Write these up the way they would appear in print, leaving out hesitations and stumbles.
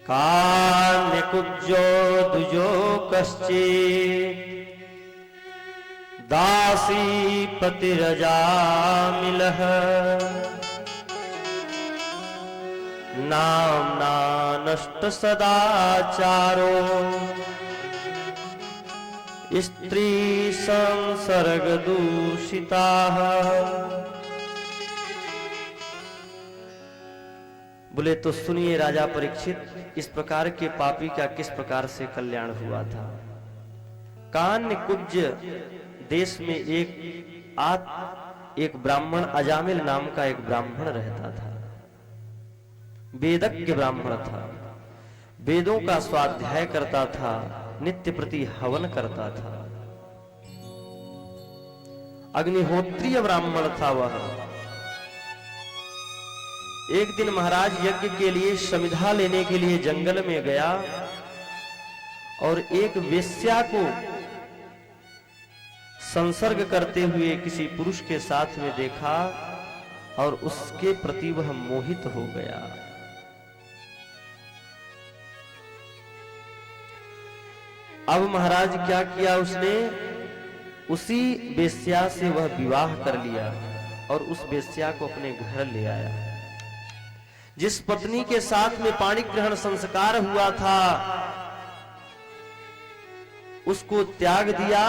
कान्यकुब्जो दुजो कश्चित् दासी पतिरजामिलः नाम्ना नष्ट सदाचारो स्त्री संसर्ग दूषिताः। बोले तो सुनिए राजा परीक्षित, इस प्रकार के पापी का किस प्रकार से कल्याण हुआ था। कान्यकुब्ज देश में एक ब्राह्मण अजामिल नाम का एक ब्राह्मण रहता था। वेदज्ञ ब्राह्मण था, वेदों का स्वाध्याय करता था, नित्य प्रति हवन करता था, अग्निहोत्रीय ब्राह्मण था वह। एक दिन महाराज यज्ञ के लिए समिधा लेने के लिए जंगल में गया और एक वेश्या को संसर्ग करते हुए किसी पुरुष के साथ में देखा और उसके प्रति वह मोहित हो गया। अब महाराज क्या किया, उसने उसी वेश्या से वह विवाह कर लिया और उस वेश्या को अपने घर ले आया। जिस पत्नी के साथ में पाणी ग्रहण संस्कार हुआ था उसको त्याग दिया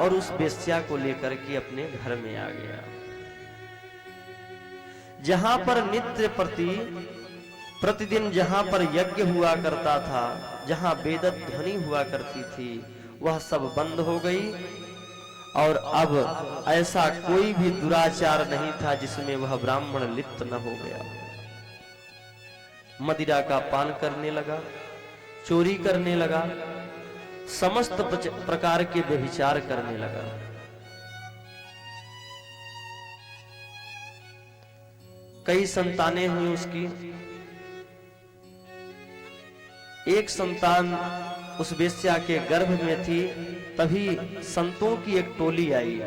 और उस वेश्या को लेकर के अपने घर में आ गया। जहां पर नित्य प्रतिदिन जहां पर यज्ञ हुआ करता था, जहां वेद ध्वनि हुआ करती थी, वह सब बंद हो गई और अब ऐसा कोई भी दुराचार नहीं था जिसमें वह ब्राह्मण लिप्त न हो गया। मदिरा का पान करने लगा, चोरी करने लगा, समस्त प्रकार के व्यभिचार करने लगा। कई संतानें हुई उसकी। एक संतान उस वेश्या के गर्भ में थी, तभी संतों की एक टोली आई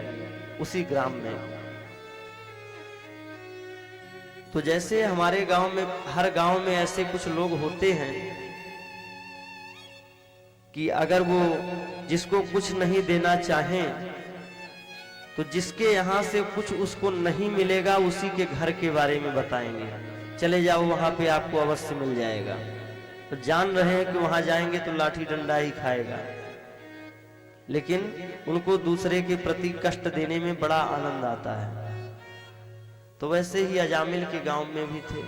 उसी ग्राम में। तो जैसे हमारे गांव में, हर गांव में ऐसे कुछ लोग होते हैं कि अगर वो जिसको कुछ नहीं देना चाहें तो जिसके यहां से कुछ उसको नहीं मिलेगा उसी के घर के बारे में बताएंगे, चले जाओ वहां पे आपको अवश्य मिल जाएगा। तो जान रहे हैं कि वहां जाएंगे तो लाठी डंडा ही खाएगा, लेकिन उनको दूसरे के प्रति कष्ट देने में बड़ा आनंद आता है। तो वैसे ही अजामिल के गांव में भी थे।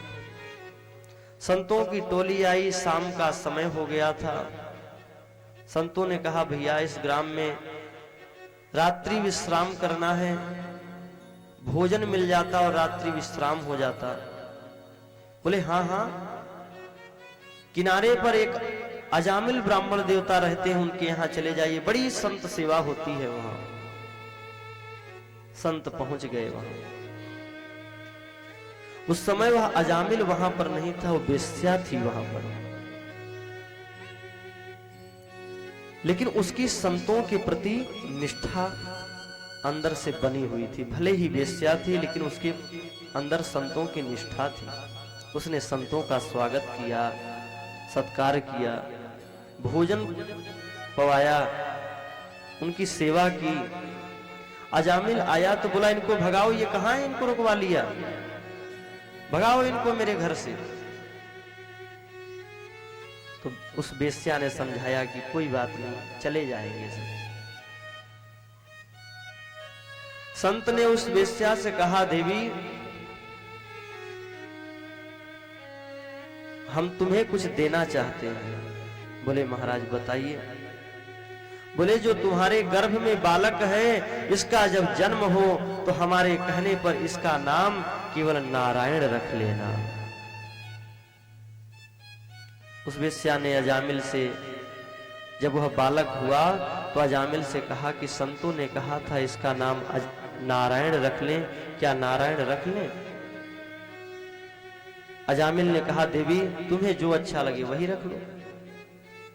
संतों की टोली आई, शाम का समय हो गया था। संतों ने कहा भैया इस ग्राम में रात्रि विश्राम करना है, भोजन मिल जाता और रात्रि विश्राम हो जाता। बोले हाँ हाँ, किनारे पर एक अजामिल ब्राह्मण देवता रहते हैं, उनके यहां चले जाइए, बड़ी संत सेवा होती है वहां। संत पहुंच गए वहां। उस समय वह अजामिल वहां पर नहीं था, वो वेश्या थी वहां पर, लेकिन उसकी संतों के प्रति निष्ठा अंदर से बनी हुई थी। भले ही वेश्या थी लेकिन उसके अंदर संतों की निष्ठा थी। उसने संतों का स्वागत किया, सत्कार किया, भोजन पवाया, उनकी सेवा की। अजामिल आया तो बोला इनको भगाओ, ये कहां है, इनको रुकवा लिया, भगाओ इनको मेरे घर से। तो उस वेश्या ने समझाया कि कोई बात नहीं, चले जाएंगे सब। संत ने उस वेश्या से कहा देवी हम तुम्हें कुछ देना चाहते हैं। बोले महाराज बताइए। बोले जो तुम्हारे गर्भ में बालक है इसका जब जन्म हो तो हमारे कहने पर इसका नाम केवल नारायण रख लेना। उस वेश्या ने अजामिल से, जब वह बालक हुआ तो अजामिल से कहा कि संतों ने कहा था इसका नाम नारायण रख लें, क्या नारायण रख लें? अजामिल ने कहा देवी तुम्हें जो अच्छा लगे वही रख लो।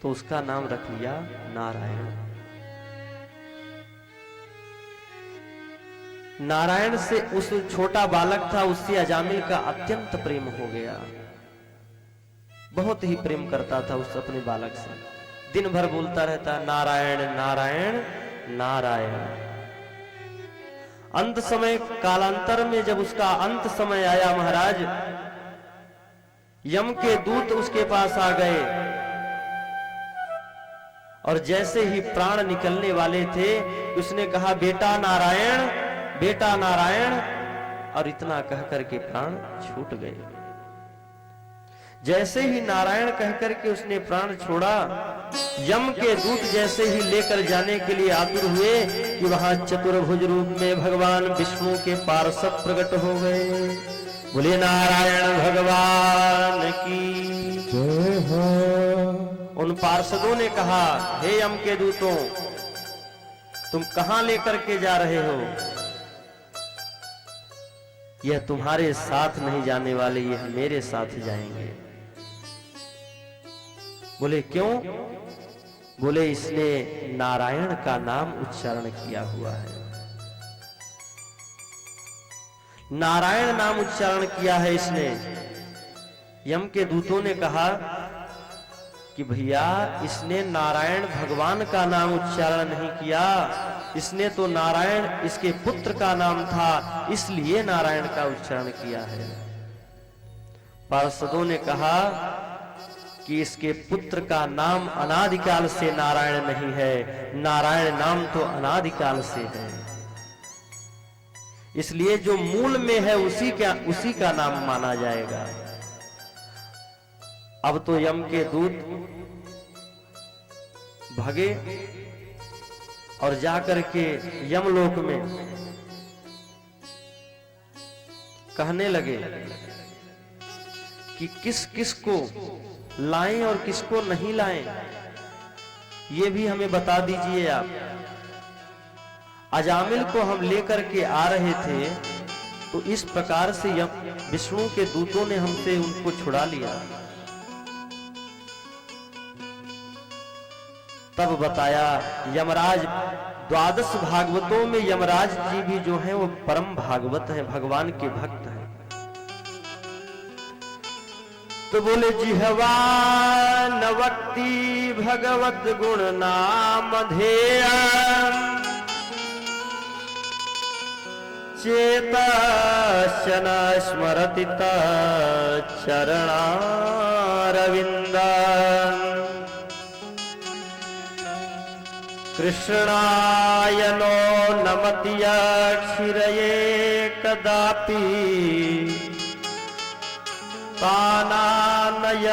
तो उसका नाम रख लिया नारायण। नारायण से उस छोटा बालक था, उससे अजामिल का अत्यंत प्रेम हो गया। बहुत ही प्रेम करता था उस अपने बालक से, दिन भर बोलता रहता नारायण नारायण नारायण। अंत समय कालांतर में जब उसका अंत समय आया महाराज, यम के दूत उसके पास आ गए और जैसे ही प्राण निकलने वाले थे उसने कहा बेटा नारायण, बेटा नारायण, और इतना कहकर के प्राण छूट गए। जैसे ही नारायण कहकर के उसने प्राण छोड़ा, यम के दूत जैसे ही लेकर जाने के लिए आतुर हुए कि वहां चतुर्भुज रूप में भगवान विष्णु के पार्षद प्रकट हो गए। बोले नारायण भगवान की जय हो। उन पार्षदों ने कहा हे यम के दूतों, तुम कहां लेकर के जा रहे हो? यह तुम्हारे साथ नहीं जाने वाले, यह मेरे साथ जाएंगे। बोले क्यों? बोले इसने नारायण का नाम उच्चारण किया हुआ है, नारायण नाम उच्चारण किया है इसने। यम के दूतों ने कहा कि भैया इसने नारायण भगवान का नाम उच्चारण नहीं किया, इसने तो नारायण इसके पुत्र का नाम था, इसलिए नारायण का उच्चारण किया है। पार्षदों ने कहा कि इसके पुत्र का नाम अनादिकाल से नारायण नहीं है, नारायण नाम तो अनादिकाल से है, इसलिए जो मूल में है उसी का नाम माना जाएगा। अब तो यम के दूत भागे और जाकर के यमलोक में कहने लगे कि किस किस को लाएं और किसको नहीं लाएं, ये भी हमें बता दीजिए आप। अजामिल को हम लेकर के आ रहे थे तो इस प्रकार से विष्णु के दूतों ने हमसे उनको छुड़ा लिया। तब बताया यमराज, द्वादश भागवतों में यमराज जी भी जो हैं वो परम भागवत हैं, भगवान के भक्त हैं। तो बोले जिह्वा न वक्ति भगवत गुण नाम धेय, चेतस्य न स्मरति चरणारविंद, कृष्णाय नो नमति क्षिरये कदापि, तानानय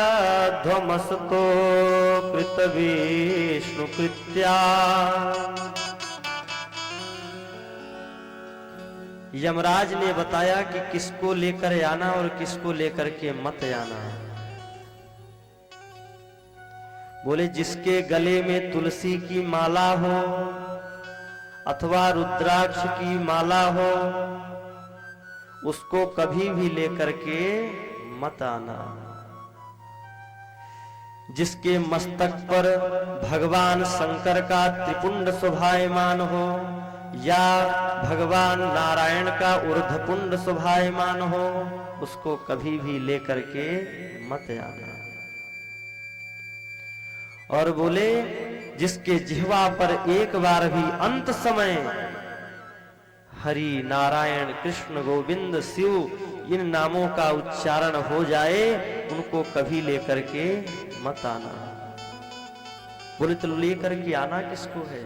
ध्वमसतो कृत विष्णु कृत्या। यमराज ने बताया कि किसको लेकर आना और किसको लेकर के मत आना। बोले जिसके गले में तुलसी की माला हो अथवा रुद्राक्ष की माला हो उसको कभी भी लेकर के मत आना। जिसके मस्तक पर भगवान शंकर का त्रिपुंड शोभायमान हो या भगवान नारायण का ऊर्ध्वपुंड शोभायमान हो उसको कभी भी लेकर के मत आना। और बोले जिसके जिह्वा पर एक बार भी अंत समय हरि नारायण कृष्ण गोविंद शिव इन नामों का उच्चारण हो जाए उनको कभी लेकर के मत आना। बोले तो लेकर के आना किसको है?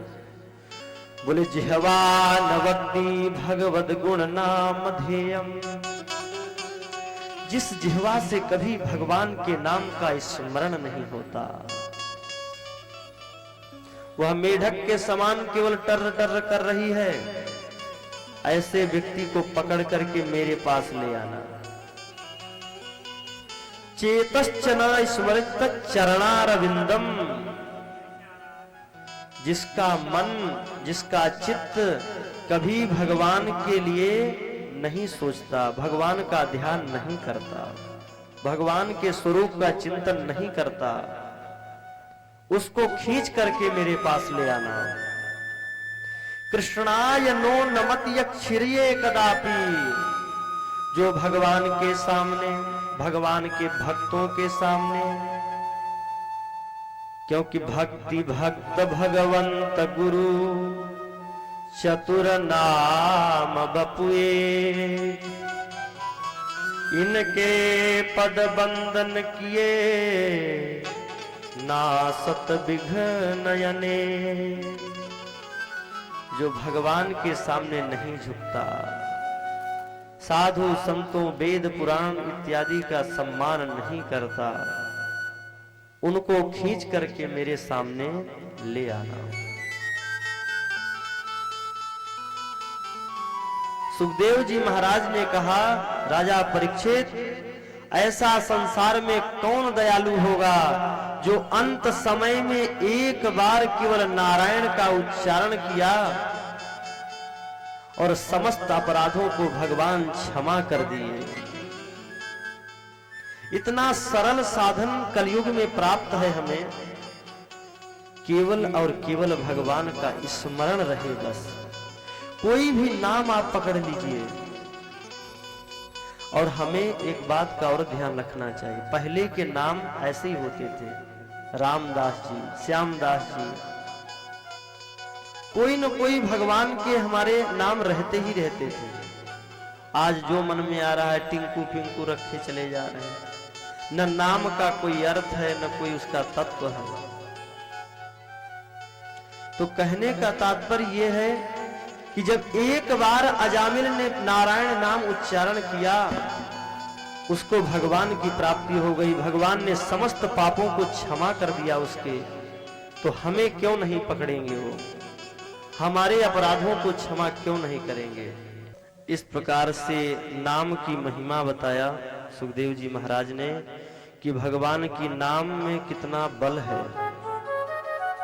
बोले जिह्वा न वक्ति भगवद गुण नाम धेयम, जिस जिह्वा से कभी भगवान के नाम का स्मरण नहीं होता वह मेढक के समान केवल टर टर कर रही है, ऐसे व्यक्ति को पकड़ करके मेरे पास ले आना। चेतश्चन स्मृत चरणारविंदम, जिसका मन जिसका चित्त कभी भगवान के लिए नहीं सोचता, भगवान का ध्यान नहीं करता, भगवान के स्वरूप का चिंतन नहीं करता, उसको खींच करके मेरे पास ले आना। कृष्णाय नो नमति क्षिरिये कदापि, जो भगवान के सामने, भगवान के भक्तों के सामने, क्योंकि भक्ति भक्त भगवंत गुरु चतुर नाम बपुए, इनके पद बंदन किए नासत विघ्नयने। जो भगवान के सामने नहीं झुकता, साधु संतों वेद पुराण इत्यादि का सम्मान नहीं करता, उनको खींच करके मेरे सामने ले आना। सुखदेव जी महाराज ने कहा, राजा परीक्षित, ऐसा संसार में कौन दयालु होगा जो अंत समय में एक बार केवल नारायण का उच्चारण किया और समस्त अपराधों को भगवान क्षमा कर दिए। इतना सरल साधन कलयुग में प्राप्त है हमें, केवल और केवल भगवान का स्मरण रहे बस। कोई भी नाम आप पकड़ लीजिए। और हमें एक बात का और ध्यान रखना चाहिए, पहले के नाम ऐसे ही होते थे, रामदास जी, श्यामदास जी, कोई न कोई भगवान के हमारे नाम रहते ही रहते थे। आज जो मन में आ रहा है टिंकू पिंकू रखे चले जा रहे हैं। न नाम का कोई अर्थ है, न कोई उसका तत्व है। तो कहने का तात्पर्य यह है कि जब एक बार अजामिल ने नारायण नाम उच्चारण किया, उसको भगवान की प्राप्ति हो गई, भगवान ने समस्त पापों को क्षमा कर दिया उसके। तो हमें क्यों नहीं पकड़ेंगे वो, हमारे अपराधों को क्षमा क्यों नहीं करेंगे। इस प्रकार से नाम की महिमा बताया सुखदेव जी महाराज ने कि भगवान की नाम में कितना बल है।